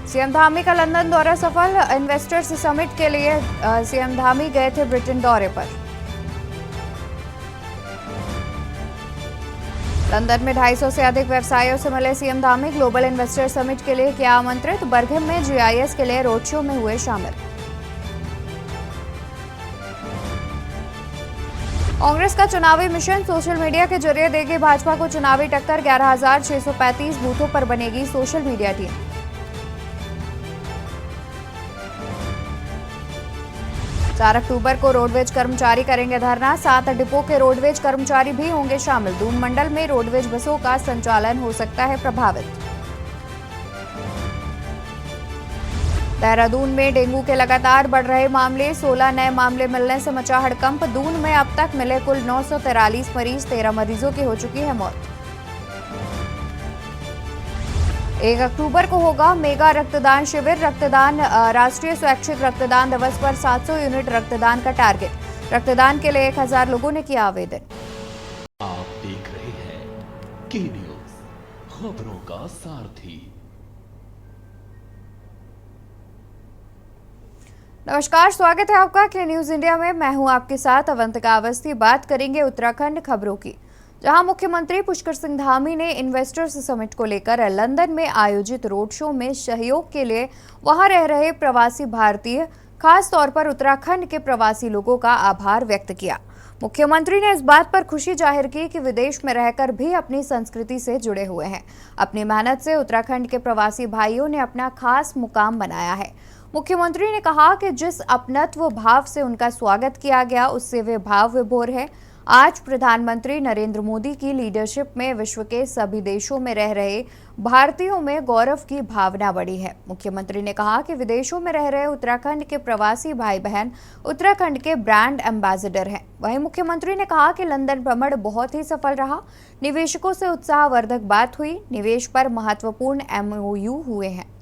CM Dhami का London दौरा सफल। इन्वेस्टर्स समिट के लिए सीएम धामी गए थे ब्रिटेन दौरे पर। लंदन में 250 से अधिक व्यवसायियों से मिले CM Dhami. Global investor summit के लिए किया आमंत्रित। बरघम में जीआईएस के लिए रोड शो में हुए शामिल। कांग्रेस का चुनावी मिशन सोशल मीडिया के जरिए देगी भाजपा को चुनावी टक्कर। 11,635 बूथों पर बनेगी सोशल मीडिया टीम। चार अक्टूबर को रोडवेज कर्मचारी करेंगे धरना। 7 डिपो के रोडवेज कर्मचारी भी होंगे शामिल। दून मंडल में रोडवेज बसों का संचालन हो सकता है प्रभावित। देहरादून में डेंगू के लगातार बढ़ रहे मामले। 16 नए मामले मिलने से मचा हड़कंप। दून में अब तक मिले कुल 943 मरीज। 13 मरीजों की हो चुकी है मौत। 1 अक्टूबर को होगा मेगा रक्तदान शिविर। रक्तदान राष्ट्रीय स्वैच्छिक रक्तदान दिवस पर 700 यूनिट रक्तदान का टारगेट। रक्तदान के लिए 1000 लोगों ने किया आवेदन। आप देख रहे हैं के न्यूज, खबरों का सारथी। नमस्कार, स्वागत है आपका के न्यूज इंडिया में। मैं हूं आपके साथ अवंतिका अवस्थी। बात करेंगे उत्तराखंड खबरों की, जहां मुख्यमंत्री पुष्कर सिंह धामी ने इन्वेस्टर्स समिट को लेकर लंदन में आयोजित रोड शो में सहयोग के लिए वहां रह रहे प्रवासी भारतीय, खास तौर पर उत्तराखंड के प्रवासी लोगों का आभार व्यक्त किया। मुख्यमंत्री ने इस बात पर खुशी जाहिर की कि विदेश में रहकर भी अपनी संस्कृति से जुड़े हुए हैं। अपनी मेहनत से उत्तराखंड के प्रवासी भाइयों ने अपना खास मुकाम बनाया है। मुख्यमंत्री ने कहा कि जिस अपनत्व भाव से उनका स्वागत किया गया, उससे वे भाव विभोर है। आज प्रधानमंत्री नरेंद्र मोदी की लीडरशिप में विश्व के सभी देशों में रह रहे भारतीयों में गौरव की भावना बढ़ी है। मुख्यमंत्री ने कहा कि विदेशों में रह रहे उत्तराखंड के प्रवासी भाई बहन उत्तराखंड के ब्रांड एम्बेसडर हैं। वहीं मुख्यमंत्री ने कहा कि लंदन भ्रमण बहुत ही सफल रहा। निवेशकों से उत्साहवर्धक बात हुई। निवेश पर महत्वपूर्ण MOU हुए हैं।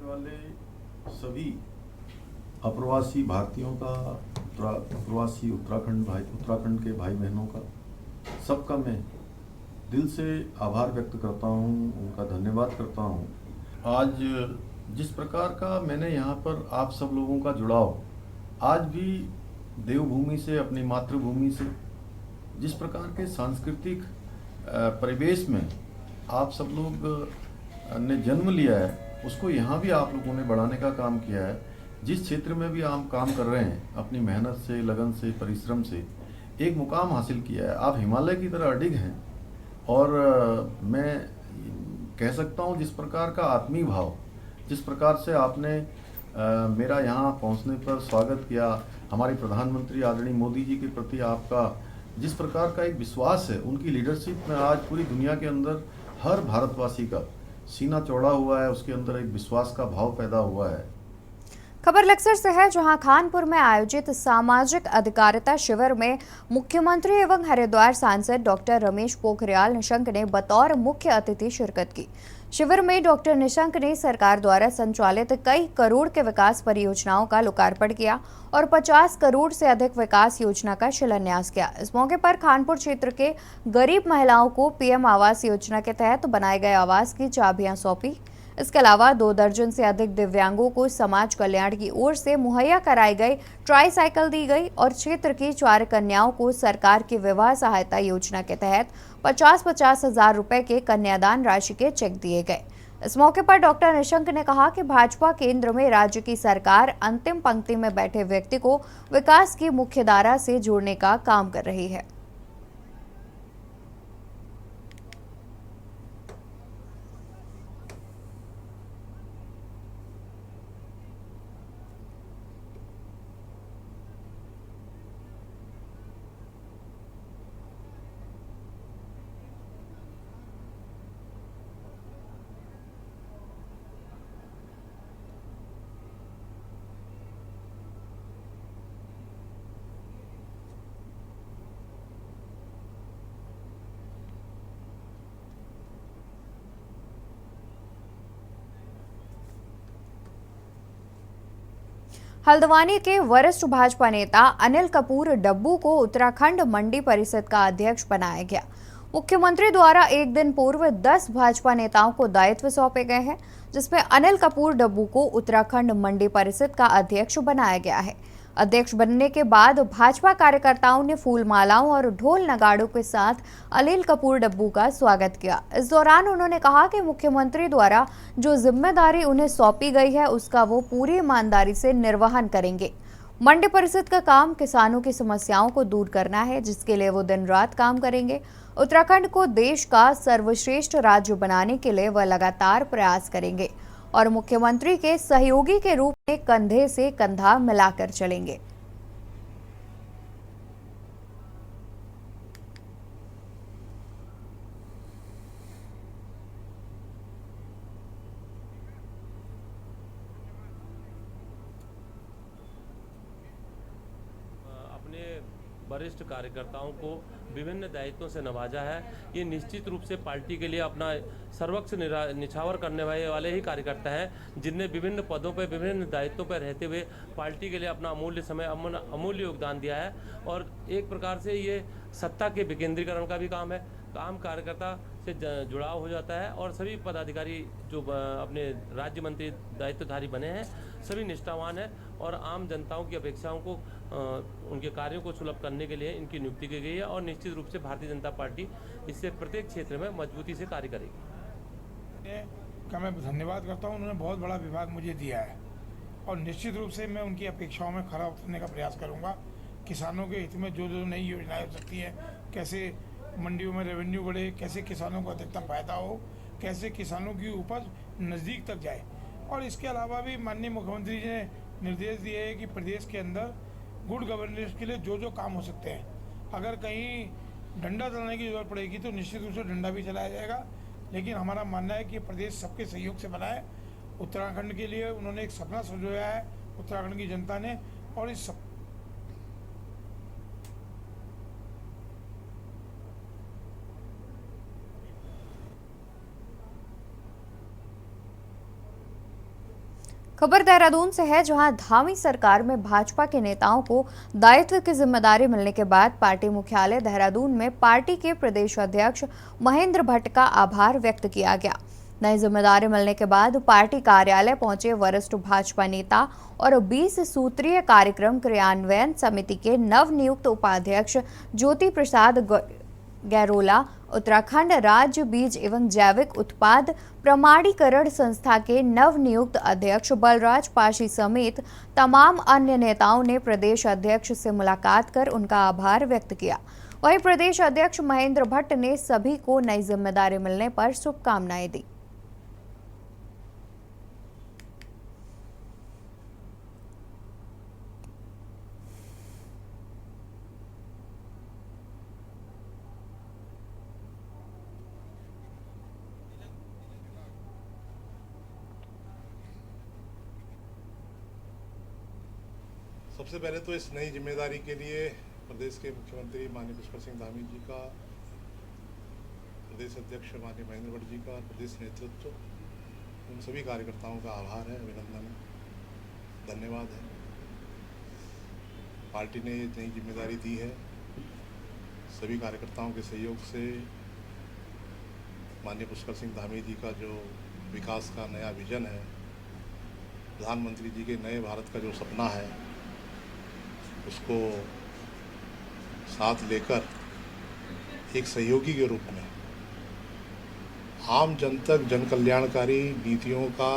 वाले सभी अप्रवासी भारतीयों का, प्रवासी उत्तराखंड के भाई बहनों का, सबका मैं दिल से आभार व्यक्त करता हूं, उनका धन्यवाद करता हूं। आज जिस प्रकार का मैंने यहाँ पर आप सब लोगों का जुड़ाव, आज भी देवभूमि से, अपनी मातृभूमि से, जिस प्रकार के सांस्कृतिक परिवेश में आप सब लोग ने जन्म लिया है, उसको यहाँ भी आप लोगों ने बढ़ाने का काम किया है। जिस क्षेत्र में भी आप काम कर रहे हैं, अपनी मेहनत से, लगन से, परिश्रम से एक मुकाम हासिल किया है। आप हिमालय की तरह अडिग हैं। और मैं कह सकता हूँ, जिस प्रकार का आत्मीय भाव, जिस प्रकार से आपने मेरा यहाँ पहुँचने पर स्वागत किया, हमारे प्रधानमंत्री आदरणीय मोदी जी के प्रति आपका जिस प्रकार का एक विश्वास है, उनकी लीडरशिप में आज पूरी दुनिया के अंदर हर भारतवासी का सीना चौड़ा हुआ है, उसके अंदर एक विश्वास का भाव पैदा हुआ है। खबर लक्सर से है, जहां खानपुर में आयोजित सामाजिक अधिकारिता शिविर में मुख्यमंत्री एवं हरिद्वार सांसद डॉक्टर रमेश पोखरियाल निशंक ने बतौर मुख्य अतिथि शिरकत की। शिविर में डॉक्टर निशंक ने सरकार द्वारा संचालित कई करोड़ के विकास परियोजनाओं का लोकार्पण किया और 50 करोड़ से अधिक विकास योजना का शिलान्यास किया। इस मौके पर खानपुर क्षेत्र के गरीब महिलाओं को PM आवास योजना के तहत बनाए गए आवास की चाबियां सौंपी। इसके अलावा 2 दर्जन से अधिक दिव्यांगों को समाज कल्याण की ओर से मुहैया कराई गई ट्राईसाइकिल दी गई और क्षेत्र की 4 कन्याओं को सरकार की विवाह सहायता योजना के तहत 50-50 हजार रुपए के कन्यादान राशि के चेक दिए गए। इस मौके पर डॉक्टर निशंक ने कहा कि भाजपा केंद्र में राज्य की सरकार अंतिम पंक्ति में बैठे व्यक्ति को विकास की मुख्यधारा से जोड़ने का काम कर रही है। हल्द्वानी के वरिष्ठ भाजपा नेता अनिल कपूर डब्बू को उत्तराखंड मंडी परिषद का अध्यक्ष बनाया गया। मुख्यमंत्री द्वारा एक दिन पूर्व 10 भाजपा नेताओं को दायित्व सौंपे गए हैं, जिसमें अनिल कपूर डब्बू को उत्तराखंड मंडी परिषद का अध्यक्ष बनाया गया है। अध्यक्ष बनने के बाद भाजपा कार्यकर्ताओं ने फूल मालाओं और ढोल नगाड़ों के साथ अनिल कपूर डब्बू का स्वागत किया। इस दौरान उन्होंने कहा कि मुख्यमंत्री द्वारा जो जिम्मेदारी उन्हें सौंपी गई है उसका वो पूरी ईमानदारी से निर्वहन करेंगे। मंडी परिषद का काम किसानों की समस्याओं को दूर करना है, जिसके लिए वो दिन रात काम करेंगे। उत्तराखंड को देश का सर्वश्रेष्ठ राज्य बनाने के लिए वह लगातार प्रयास करेंगे और मुख्यमंत्री के सहयोगी के रूप में कंधे से कंधा मिलाकर चलेंगे। अपने वरिष्ठ कार्यकर्ताओं को विभिन्न दायित्वों से नवाजा है। ये निश्चित रूप से पार्टी के लिए अपना सर्वस्व निछावर करने वाले ही कार्यकर्ता हैं, जिनने विभिन्न पदों पर विभिन्न दायित्वों पर रहते हुए पार्टी के लिए अपना अमूल्य समय अमूल्य योगदान दिया है। और एक प्रकार से ये सत्ता के विकेंद्रीकरण का भी काम है। काम कार्यकर्ता से जुड़ाव हो जाता है और सभी पदाधिकारी जो अपने राज्य मंत्री दायित्वधारी बने हैं सभी निष्ठावान हैं और आम जनताओं की अपेक्षाओं को उनके कार्यों को सुलभ करने के लिए इनकी नियुक्ति की गई है और निश्चित रूप से भारतीय जनता पार्टी इससे प्रत्येक क्षेत्र में मजबूती से कार्य करेगी। का मैं धन्यवाद करता हूं, उन्होंने बहुत बड़ा विभाग मुझे दिया है और निश्चित रूप से मैं उनकी अपेक्षाओं में खरा उतरने का प्रयास करूंगा। किसानों के हित में जो जो नई योजनाएं हो सकती हैं, कैसे मंडियों में रेवेन्यू बढ़े, कैसे किसानों को अधिकतम फायदा हो, कैसे किसानों की उपज नज़दीक तक जाए। और इसके अलावा भी माननीय मुख्यमंत्री जी ने निर्देश दिए हैं कि प्रदेश के अंदर गुड गवर्नेंस के लिए जो जो काम हो सकते हैं, अगर कहीं डंडा चलाने की जरूरत पड़ेगी तो निश्चित रूप से डंडा भी चलाया जाएगा। लेकिन हमारा मानना है कि प्रदेश सबके सहयोग से बना है। उत्तराखंड के लिए उन्होंने एक सपना सजोया है उत्तराखंड की जनता ने, और इस खबर देहरादून से है, जहां धामी सरकार में भाजपा के नेताओं को दायित्व की जिम्मेदारी मिलने के बाद पार्टी मुख्यालय देहरादून में पार्टी के प्रदेश अध्यक्ष महेंद्र भट्ट का आभार व्यक्त किया गया। नई जिम्मेदारी मिलने के बाद पार्टी कार्यालय पहुंचे वरिष्ठ भाजपा नेता और 20 सूत्रीय कार्यक्रम क्रियान्वयन समिति के नवनियुक्त उपाध्यक्ष ज्योति प्रसाद गैरोला, उत्तराखंड राज्य बीज एवं जैविक उत्पाद प्रमाणीकरण संस्था के नवनियुक्त अध्यक्ष बलराज पाशी समेत तमाम अन्य नेताओं ने प्रदेश अध्यक्ष से मुलाकात कर उनका आभार व्यक्त किया। वहीं प्रदेश अध्यक्ष महेंद्र भट्ट ने सभी को नई जिम्मेदारी मिलने पर शुभकामनाएं दी। सबसे पहले तो इस नई जिम्मेदारी के लिए प्रदेश के मुख्यमंत्री माननीय पुष्कर सिंह धामी जी का, प्रदेश अध्यक्ष माननीय महेंद्र भट्ट जी का, प्रदेश नेतृत्व, उन सभी कार्यकर्ताओं का आभार है, अभिनंदन है, धन्यवाद है। पार्टी ने ये नई जिम्मेदारी दी है, सभी कार्यकर्ताओं के सहयोग से माननीय पुष्कर सिंह धामी जी का जो विकास का नया विजन है, प्रधानमंत्री जी के नए भारत का जो सपना है, उसको साथ लेकर एक सहयोगी के रूप में आम जन तक जन कल्याणकारी नीतियों का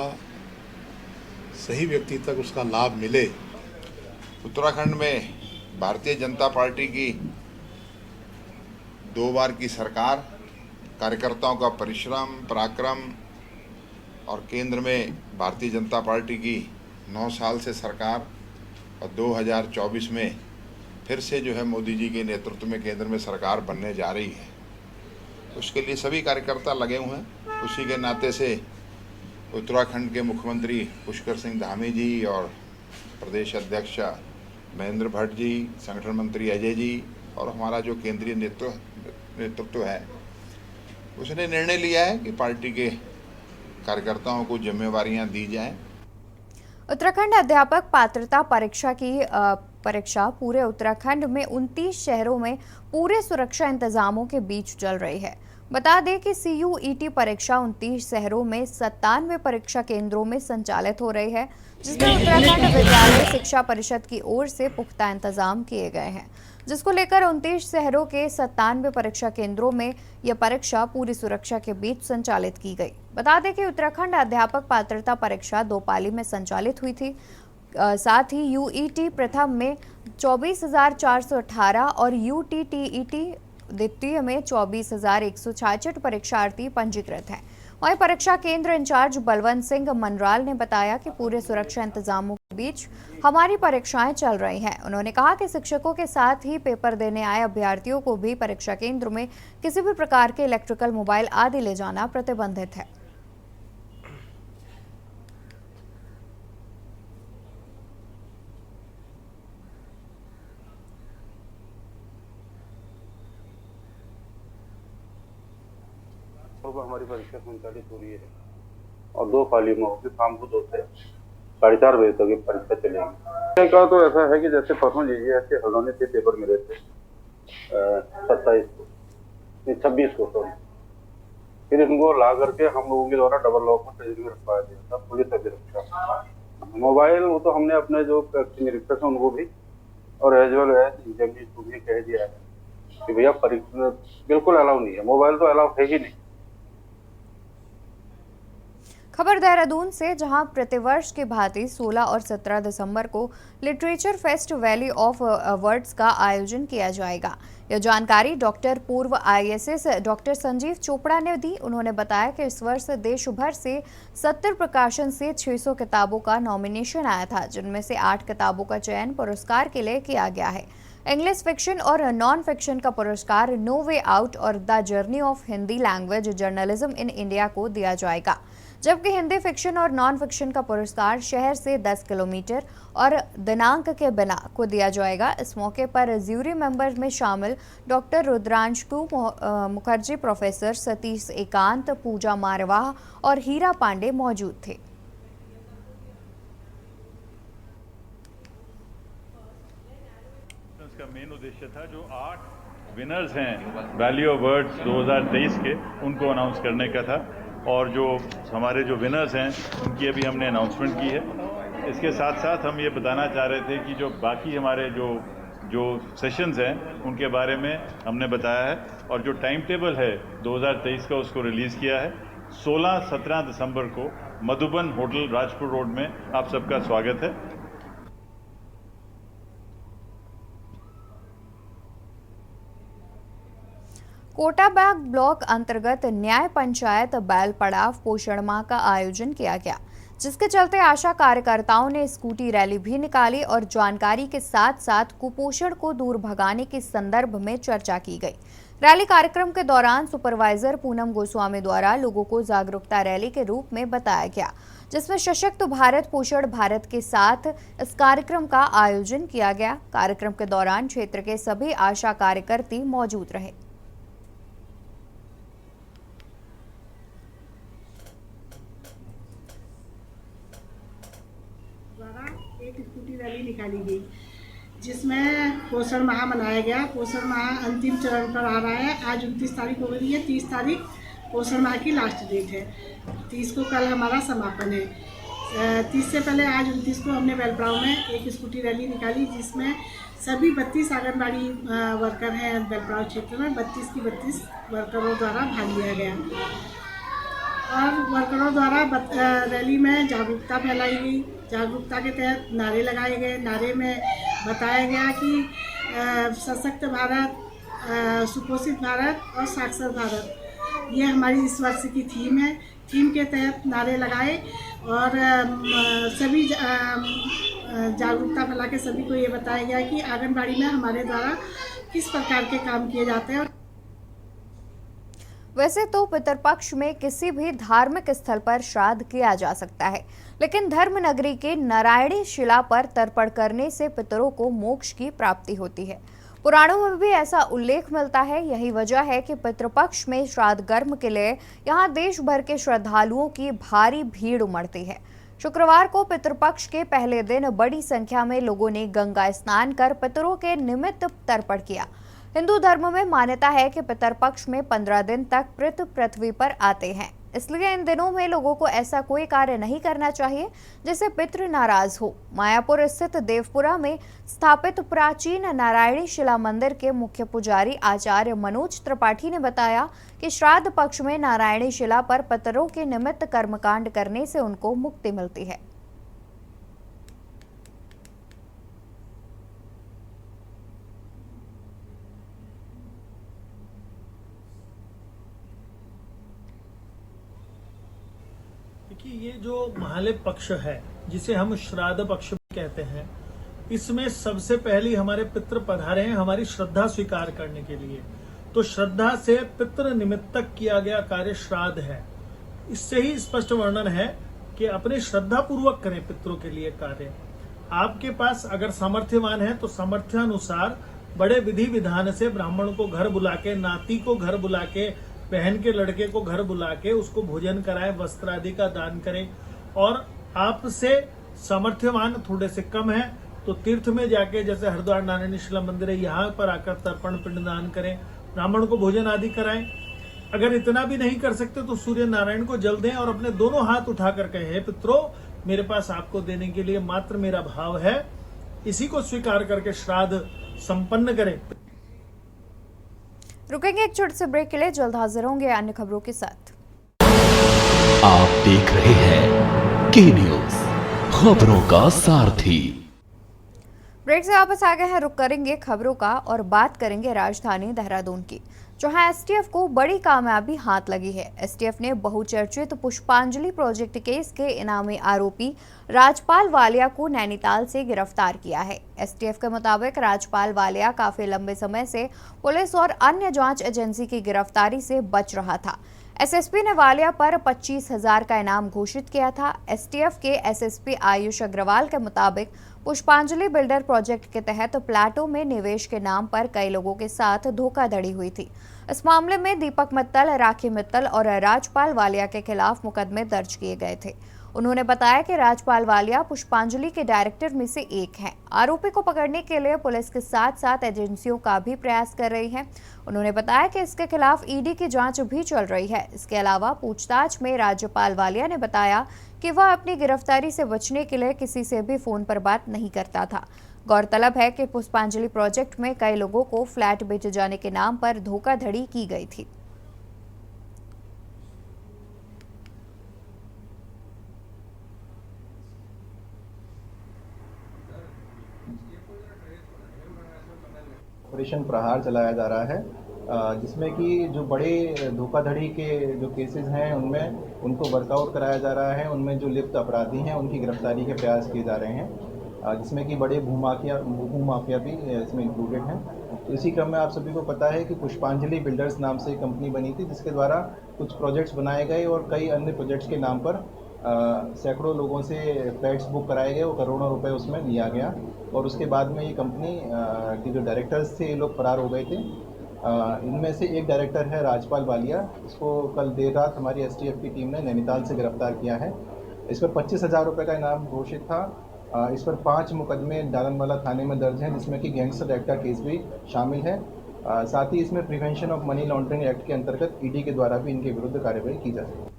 सही व्यक्ति तक उसका लाभ मिले। उत्तराखंड में भारतीय जनता पार्टी की 2 बार की सरकार, कार्यकर्ताओं का परिश्रम, पराक्रम और केंद्र में भारतीय जनता पार्टी की 9 साल से सरकार और 2024 में फिर से जो है मोदी जी के नेतृत्व में केंद्र में सरकार बनने जा रही है। उसके लिए सभी कार्यकर्ता लगे हुए हैं। उसी के नाते से उत्तराखंड के मुख्यमंत्री पुष्कर सिंह धामी जी और प्रदेश अध्यक्ष महेंद्र भट्ट जी, संगठन मंत्री अजय जी और हमारा जो केंद्रीय नेतृत्व है, उसने निर्णय लिया है कि पार्टी के कार्यकर्ताओं को जिम्मेवारियां दी जाएं। उत्तराखंड अध्यापक पात्रता परीक्षा की परीक्षा पूरे उत्तराखंड में 29 शहरों में पूरे सुरक्षा इंतजामों के बीच चल रही है। बता दें कि CUET परीक्षा 29 शहरों में 97 परीक्षा केंद्रों में संचालित हो रही है, जिसमें उत्तराखंड विद्यालय शिक्षा परिषद की ओर से पुख्ता इंतजाम किए गए हैं, जिसको लेकर 29 शहरों के 97 परीक्षा केंद्रों में यह परीक्षा पूरी सुरक्षा के बीच संचालित की गई। बता दें कि उत्तराखंड अध्यापक पात्रता परीक्षा 2 पाली में संचालित हुई थी। साथ ही UET प्रथम में 24,418 और UTTET द्वितीय में 24,166 परीक्षार्थी पंजीकृत हैं। वहीं परीक्षा केंद्र इंचार्ज बलवंत सिंह मनराल ने बताया कि पूरे सुरक्षा इंतजामों के बीच हमारी परीक्षाएं चल रही हैं। उन्होंने कहा कि शिक्षकों के साथ ही पेपर देने आए अभ्यर्थियों को भी परीक्षा केंद्र में किसी भी प्रकार के इलेक्ट्रिकल, मोबाइल आदि ले जाना प्रतिबंधित है। हमारी परीक्षा संचालित हो रही है और 2 पालियों में होगी। शाम को 2 से 4:30 बजे तक ये परीक्षा चलेगी। का तो ऐसा है कि जैसे परसों ऐसे हल्द्वानी से पेपर मिले थे 26 को सॉरी, फिर इनको ला करके हम लोगों के द्वारा डबल लॉक में ट्रेनिंग में रखवाया दिया था पुलिस अभिरक्षा। मोबाइल वो तो हमने अपने जो निरीक्षक हैं उनको भी और एज वेल एज एग्जामिनेशन को भी कह दिया है कि भैया परीक्षा बिल्कुल अलाउ नहीं है, मोबाइल तो अलाउ है ही नहीं। खबर देहरादून से, जहां प्रतिवर्ष की भांति 16 और 17 दिसंबर को literature fest valley of words का आयोजन किया जाएगा। यह जानकारी डॉक्टर पूर्व IAS डॉक्टर संजीव चोपड़ा ने दी। उन्होंने बताया कि इस वर्ष देश भर से 70 प्रकाशन से 600 किताबों का नॉमिनेशन आया था, जिनमें से 8 किताबों का चयन पुरस्कार के लिए किया गया है। इंग्लिश फिक्शन और नॉन फिक्शन का पुरस्कार नो वे आउट और the journey of Hindi language journalism in India को दिया जाएगा, जबकि हिंदी फिक्शन और नॉन फिक्शन का पुरस्कार शहर से 10 किलोमीटर और दिनांक के बिना को दिया जाएगा। इस मौके पर ज्यूरी मेंबर में शामिल डॉक्टर रुद्रांशु मुखर्जी, प्रोफेसर सतीश एकांत, पूजा मारवाह और हीरा पांडे मौजूद थे। का मेन उद्देश्य था जो 8 विनर्स हैं वैली ऑफ वर्ड्स 2023 के, उनको अनाउंस करने का था और जो हमारे जो विनर्स हैं उनकी अभी हमने अनाउंसमेंट की है। इसके साथ साथ हम ये बताना चाह रहे थे कि जो बाकी हमारे जो सेशंस हैं उनके बारे में हमने बताया है और जो टाइम टेबल है 2023 का उसको रिलीज़ किया है। 16-17 दिसंबर को मधुबन होटल राजपुर रोड में आप सबका स्वागत है। कोटाबाग ब्लॉक अंतर्गत न्याय पंचायत बैल पड़ाव पोषण माह का आयोजन किया गया, जिसके चलते आशा कार्यकर्ताओं ने स्कूटी रैली भी निकाली और जानकारी के साथ साथ कुपोषण को दूर भगाने के संदर्भ में चर्चा की गई। रैली कार्यक्रम के दौरान सुपरवाइजर पूनम गोस्वामी द्वारा लोगों को जागरूकता रैली के रूप में बताया गया, जिसमें सशक्त भारत पोषण भारत के साथ इस कार्यक्रम का आयोजन किया गया। कार्यक्रम के दौरान क्षेत्र के सभी आशा कार्यकर्ती मौजूद रहे। एक स्कूटी रैली निकाली गई जिसमें पोषण माह मनाया गया। पोषण माह अंतिम चरण पर आ रहा है। आज 29 तारीख हो गई है, 30 तारीख पोषण माह की लास्ट डेट है। 30 को कल हमारा समापन है। 30 से पहले आज 29 को हमने बेलपड़ाव में एक स्कूटी रैली निकाली, जिसमें सभी 32 आंगनबाड़ी वर्कर हैं बेलपड़ाव क्षेत्र में। 32 की 32 वर्करों द्वारा भाग लिया गया और वर्करों द्वारा रैली में जागरूकता फैलाई गई। जागरूकता के तहत नारे लगाए गए। नारे में बताया गया कि सशक्त भारत, सुपोषित भारत और साक्षर भारत, ये हमारी इस वर्ष की थीम है। थीम के तहत नारे लगाए और सभी जागरूकता फैला के सभी को ये बताया गया कि आंगनबाड़ी में हमारे द्वारा किस प्रकार के काम किए जाते हैं। वैसे तो पितरपक्ष में किसी भी धार्मिक स्थल पर श्राद्ध किया जा सकता है, लेकिन धर्म नगरी के नारायणी शिला पर तर्पण करने से पितरों को मोक्ष की प्राप्ति होती है। पुराणों में भी ऐसा उल्लेख मिलता है। यही वजह है कि पितृपक्ष में श्राद्ध कर्म के लिए यहाँ देश भर के श्रद्धालुओं की भारी भीड़ उमड़ती है। शुक्रवार को पितृपक्ष के पहले दिन बड़ी संख्या में लोगों ने गंगा स्नान कर पितरों के निमित्त तर्पण किया। हिंदू धर्म में मान्यता है कि पितरपक्ष में 15 दिन तक पितृ पृथ्वी पर आते हैं, इसलिए इन दिनों में लोगों को ऐसा कोई कार्य नहीं करना चाहिए जिससे पितृ नाराज हो। मायापुर स्थित देवपुरा में स्थापित प्राचीन नारायणी शिला मंदिर के मुख्य पुजारी आचार्य मनोज त्रिपाठी ने बताया कि श्राद्ध पक्ष में नारायणी शिला पर पितरों के निमित्त कर्मकांड करने से उनको मुक्ति मिलती है। कि ये जो महालय पक्ष है जिसे हम श्राद्ध पक्ष भी कहते हैं, इसमें सबसे पहले हमारे पितृ पधारे हैं हमारी श्रद्धा स्वीकार करने के लिए। तो श्रद्धा से पितृ निमित्तक किया गया कार्य श्राद्ध है। इससे ही स्पष्ट वर्णन है कि अपने श्रद्धा पूर्वक करें पितरों के लिए कार्य। आपके पास अगर सामर्थ्यवान है तो सामर्थ्यानुसार बड़े विधि विधान से ब्राह्मण को घर बुला के, नाती को घर बुला के, बहन के लड़के को घर बुला के उसको भोजन कराएं, वस्त्र आदि का दान करें। और आपसे सामर्थ्यवान थोड़े से कम है तो तीर्थ में जाके, जैसे हरिद्वार नारायणी शिला मंदिर है, यहाँ पर आकर तर्पण पिंड दान करें, ब्राह्मण को भोजन आदि कराएं। अगर इतना भी नहीं कर सकते तो सूर्य नारायण को जल दें और अपने दोनों हाथ उठाकर कहें, हे पितरों, मेरे पास आपको देने के लिए मात्र मेरा भाव है। इसी को स्वीकार करके श्राद्ध संपन्न करें। रुकेंगे एक छोटे से ब्रेक के लिए, जल्द हाजिर होंगे अन्य खबरों के साथ। आप देख रहे हैं के न्यूज, खबरों का सारथी। ब्रेक से वापस आ गए हैं, रुक करेंगे खबरों का और बात करेंगे राजधानी देहरादून की, जहां एसटीएफ को बड़ी कामयाबी हाथ लगी है। एसटीएफ ने बहुचर्चित पुष्पांजलि प्रोजेक्ट केस के इनामी आरोपी राजपाल वालिया को नैनीताल से गिरफ्तार किया है। एसटीएफ के मुताबिक राजपाल वालिया काफी लंबे समय से पुलिस और अन्य जांच एजेंसी की गिरफ्तारी से बच रहा था। एसएसपी ने वालिया पर 25,000 का इनाम घोषित किया था। एसटीएफ के एसएसपी आयुष अग्रवाल के मुताबिक पुष्पांजलि बिल्डर प्रोजेक्ट के तहत प्लाटों में निवेश के नाम पर कई लोगों के साथ धोखाधड़ी हुई थी। इस मामले में दीपक मित्तल, राखी मित्तल और राजपाल वालिया के खिलाफ मुकदमे दर्ज किए गए थे। उन्होंने बताया कि राजपाल वालिया पुष्पांजलि के डायरेक्टर में से एक हैं। आरोपी को पकड़ने के लिए पुलिस के साथ साथ एजेंसियों का भी प्रयास कर रही है। उन्होंने बताया कि इसके खिलाफ ईडी की जांच भी चल रही है। इसके अलावा पूछताछ में राजपाल वालिया ने बताया कि वह अपनी गिरफ्तारी से बचने के लिए किसी से भी फोन पर बात नहीं करता था। गौरतलब है कि पुष्पांजलि प्रोजेक्ट में कई लोगों को फ्लैट बेचे जाने के नाम पर धोखाधड़ी की गई थी। ऑपरेशन प्रहार चलाया जा रहा है, जिसमें कि जो बड़े धोखाधड़ी के जो केसेस हैं उनमें उनको वर्कआउट कराया जा रहा है। उनमें जो लिप्त अपराधी हैं उनकी गिरफ्तारी के प्रयास किए जा रहे हैं, जिसमें कि बड़े भूमाफिया भी इसमें इंक्लूडेड हैं। तो इसी क्रम में आप सभी को पता है कि पुष्पांजलि बिल्डर्स नाम से एक कंपनी बनी थी, जिसके द्वारा कुछ प्रोजेक्ट्स बनाए गए और कई अन्य प्रोजेक्ट्स के नाम पर सैकड़ों लोगों से फ्लैट्स बुक कराए गए और करोड़ों रुपए उसमें लिया गया। और उसके बाद में ये कंपनी के जो डायरेक्टर्स थे ये लोग फरार हो गए थे। इनमें से एक डायरेक्टर है राजपाल वालिया। इसको कल देर रात हमारी एसटीएफ की टीम ने नैनीताल से गिरफ्तार किया है। इस पर 25,000 रुपये का इनाम घोषित था। इस पर 5 मुकदमे डालनवाला थाने में दर्ज हैं, जिसमें कि गैंगस्टर एक्ट का केस भी शामिल है। साथ ही इसमें prevention of money laundering act के अंतर्गत ईडी के द्वारा भी इनके विरुद्ध कार्रवाई की जा सकती है।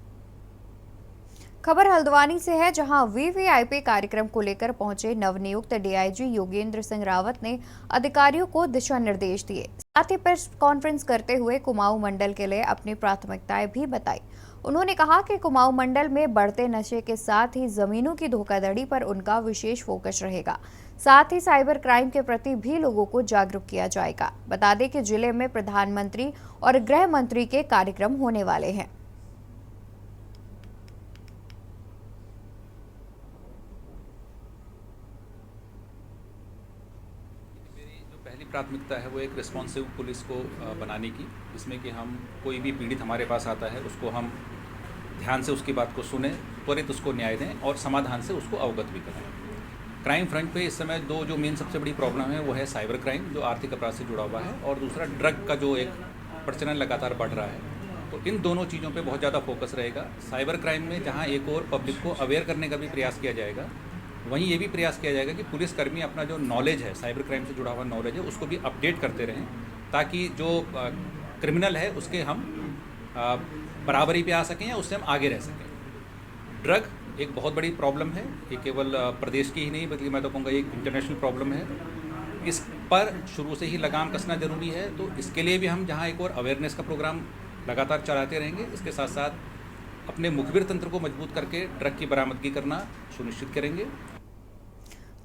खबर हल्द्वानी से है, जहां वीवीआईपी कार्यक्रम को लेकर पहुंचे नवनियुक्त डीआईजी योगेंद्र सिंह रावत ने अधिकारियों को दिशा निर्देश दिए। साथ ही प्रेस कॉन्फ्रेंस करते हुए कुमाऊं मंडल के लिए अपनी प्राथमिकताएं भी बताई। उन्होंने कहा कि कुमाऊं मंडल में बढ़ते नशे के साथ ही जमीनों की धोखाधड़ी पर उनका विशेष फोकस रहेगा। साथ ही साइबर क्राइम के प्रति भी लोगों को जागरूक किया जाएगा। बता दें कि जिले में प्रधानमंत्री और गृह मंत्री के कार्यक्रम होने वाले हैं। प्राथमिकता है वो एक रिस्पॉन्सिव पुलिस को बनाने की, जिसमें कि हम कोई भी पीड़ित हमारे पास आता है उसको हम ध्यान से उसकी बात को सुने, त्वरित उसको न्याय दें और समाधान से उसको अवगत भी कराएं। क्राइम फ्रंट पे इस समय दो जो मेन सबसे बड़ी प्रॉब्लम है वो है साइबर क्राइम, जो आर्थिक अपराध से जुड़ा हुआ है, और दूसरा ड्रग का जो एक प्रचलन लगातार बढ़ रहा है। तो इन दोनों चीज़ों पे बहुत ज़्यादा फोकस रहेगा। साइबर क्राइम में जहाँ एक और पब्लिक को अवेयर करने का भी प्रयास किया जाएगा, वहीं ये भी प्रयास किया जाएगा कि पुलिसकर्मी अपना जो नॉलेज है, साइबर क्राइम से जुड़ा हुआ नॉलेज है, उसको भी अपडेट करते रहें, ताकि जो क्रिमिनल है उसके हम बराबरी पे आ सकें या उससे हम आगे रह सकें। ड्रग एक बहुत बड़ी प्रॉब्लम है, ये केवल प्रदेश की ही नहीं बल्कि मैं तो कहूँगा एक इंटरनेशनल प्रॉब्लम है। इस पर शुरू से ही लगाम कसना जरूरी है, तो इसके लिए भी हम जहाँ एक और अवेयरनेस का प्रोग्राम लगातार चलाते रहेंगे। इसके साथ साथ अपने मुखबिर तंत्र को मजबूत करके ड्रग की बरामदगी करना सुनिश्चित करेंगे।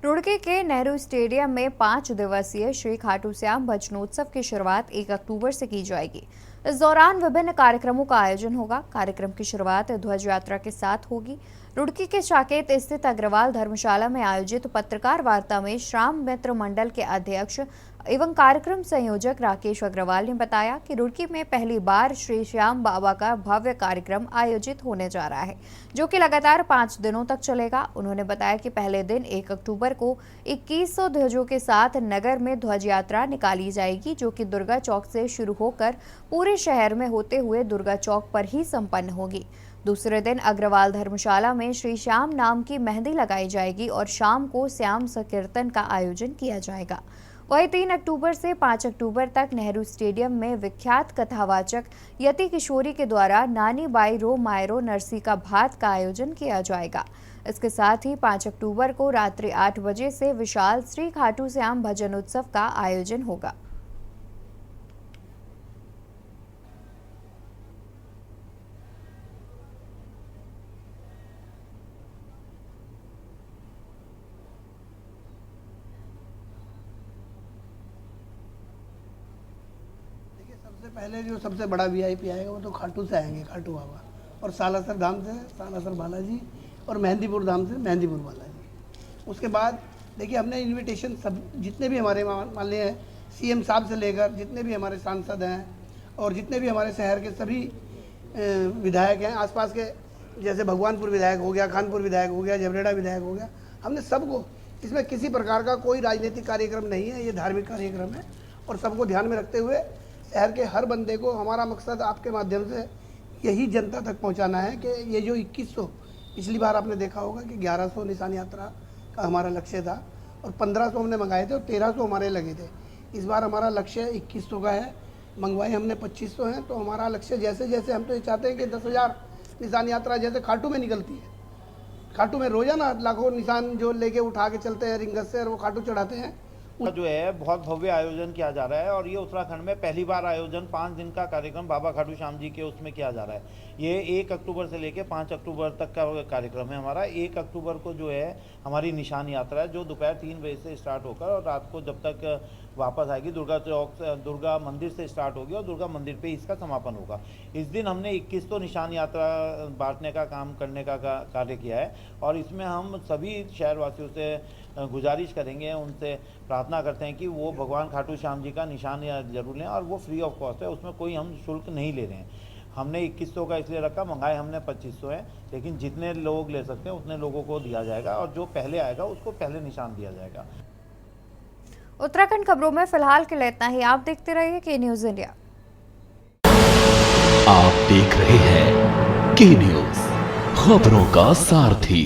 रुड़की के नेहरू स्टेडियम में 5 दिवसीय श्री खाटू श्याम भजनोत्सव की शुरुआत 1 अक्टूबर से की जाएगी। इस दौरान विभिन्न कार्यक्रमों का आयोजन होगा। कार्यक्रम की शुरुआत ध्वज यात्रा के साथ होगी। रुड़की के साकेत स्थित अग्रवाल धर्मशाला में आयोजित पत्रकार वार्ता में श्राम मित्र मंडल के अध्यक्ष एवं कार्यक्रम संयोजक राकेश अग्रवाल ने बताया कि रुड़की में पहली बार श्री श्याम बाबा का भव्य कार्यक्रम आयोजित होने जा रहा है, जो कि लगातार 5 दिनों तक चलेगा। उन्होंने बताया कि पहले दिन 1 अक्टूबर को 2100 ध्वजों के साथ नगर में ध्वज यात्रा निकाली जाएगी, जो कि दुर्गा चौक से शुरू होकर पूरे शहर में होते हुए दुर्गा चौक पर ही संपन्न होगी। दूसरे दिन अग्रवाल धर्मशाला में श्री श्याम नाम की मेहंदी लगाई जाएगी और शाम को श्याम संकीर्तन का आयोजन किया जाएगा। वहीं 3 अक्टूबर से 5 अक्टूबर तक नेहरू स्टेडियम में विख्यात कथावाचक यति किशोरी के द्वारा नानी बाई रो मायरो नरसी का भात का आयोजन किया जाएगा। इसके साथ ही 5 अक्टूबर को रात्रि 8 बजे से विशाल श्री खाटू श्याम भजन उत्सव का आयोजन होगा। सबसे पहले जो सबसे बड़ा वीआईपी आएगा वो तो खाटू से आएंगे, खाटू बाबा, और सालासर धाम से सालासर बालाजी, और मेहंदीपुर धाम से मेहंदीपुर बालाजी। उसके बाद देखिए हमने इनविटेशन सब जितने भी हमारे मान लिए हैं, सीएम साहब से लेकर जितने भी हमारे सांसद हैं और जितने भी हमारे शहर के सभी विधायक हैं, आसपास के जैसे भगवानपुर विधायक हो गया, खानपुर विधायक हो गया, जबरेड़ा विधायक हो गया, हमने सबको, इसमें किसी प्रकार का कोई राजनीतिक कार्यक्रम नहीं है, ये धार्मिक कार्यक्रम है। और सबको ध्यान में रखते हुए शहर के हर बंदे को हमारा मकसद आपके माध्यम से यही जनता तक पहुंचाना है कि ये जो 2100, पिछली बार आपने देखा होगा कि 1100 निशान यात्रा का हमारा लक्ष्य था और 1500 हमने मंगाए थे और 1300 हमारे लगे थे। इस बार हमारा लक्ष्य 2100 का है, मंगवाए हमने 2500 हैं। तो हमारा लक्ष्य जैसे जैसे हम तो ये चाहते हैं कि 10,000 निशान यात्रा जैसे खाटू में निकलती है, खाटू में रोजाना लाखों निशान जो लेके उठा के चलते हैं रिंगत से और वो खाटू चढ़ाते हैं। जो है बहुत भव्य आयोजन किया जा रहा है और ये उत्तराखंड में पहली बार आयोजन 5 दिन का कार्यक्रम बाबा खाटू श्याम जी के उसमें किया जा रहा है। ये 1 अक्टूबर से लेकर 5 अक्टूबर तक का कार्यक्रम है हमारा। 1 अक्टूबर को जो है हमारी निशान यात्रा है, जो दोपहर 3 बजे से स्टार्ट होकर और रात को जब तक वापस आएगी दुर्गा चौक से, दुर्गा मंदिर से स्टार्ट होगी और दुर्गा मंदिर पे इसका समापन होगा। इस दिन हमने 2100 निशान यात्रा बांटने का काम करने का कार्य किया है और इसमें हम सभी शहरवासियों से गुजारिश करेंगे, उनसे प्रार्थना करते हैं कि वो भगवान खाटू श्याम जी का निशान जरूर लें और वो फ्री ऑफ कॉस्ट है, उसमें कोई हम शुल्क नहीं ले रहे हैं। हमने 2100 का इसलिए रखा, मंगाए हमने 2500 है, लेकिन जितने लोग ले सकते हैं उतने लोगों को दिया जाएगा और जो पहले आएगा उसको पहले निशान दिया जाएगा। उत्तराखंड खबरों में फिलहाल के लिए इतना ही। आप देखते रहिए के न्यूज इंडिया। आप देख रहे हैं के न्यूज, खबरों का सारथी।